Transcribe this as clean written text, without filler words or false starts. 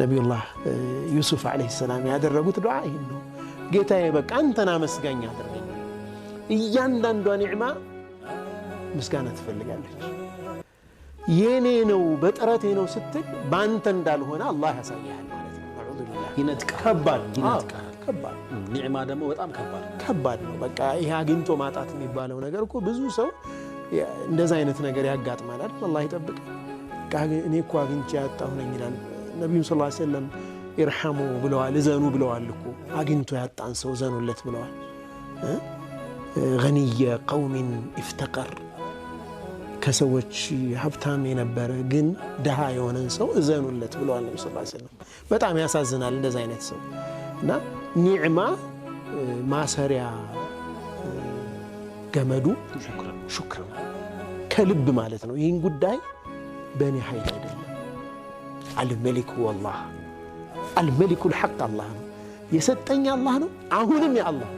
ነቢዩላህ ዩሱፍ ዓለይሂ ሰላም ያደረጉት ዱዓ ይሄን ነው። ጌታዬ በቃ አንተና መስጋኛ አድርገኝ። እያንዳንዷ ኒዕማ ምስጋና ትፈልጋለች። የኔ ነው በጥረቴ ነው ስትል ባንተ እንዳልሆነ አላህ ያሳያል ማለት ነው። አዑዙ ቢላህ ይነጥቃል። ከባድ ኒዕማ ደግሞ በጣም ከባድ ነው። በቃ ይሄ አግኝቶ ማጣት የሚባለው ነገር እኮ ብዙ ሰው እንደዛ አይነት ነገር ያጋጥማል አይደል? አላህ ይጠብቅ። እኔ እኮ አግኝቼ ያጣሁ ነኝ ይላል ነብዩ ሰለላሁ ዐለይሂ ወሰለም። ኢርሐሙ ብለዋል፣ እዘኑ ብለዋል እኮ አግኝቶ ያጣን ሰው እዘኑለት ብለዋል። ገኒየ ቀውሚን ኢፍተቀር ከሰዎች ሀብታም የነበረ ግን ድሃ የሆነን ሰው እዘኑለት ብለዋል ነብዩ ሰለላሁ ዐለይሂ ወሰለም። በጣም ያሳዝናል እንደዛ አይነት ሰው እና ኒዕማ ማሰሪያ ገመዱ ሹክር ከልብ ማለት ነው። ይህን ጉዳይ በእኔ ኃይል አይደለም። አልመሊኩ ወላህ አልመሊኩ ልሐቅ አላህ ነው የሰጠኝ፣ አላህ ነው አሁንም የአላህ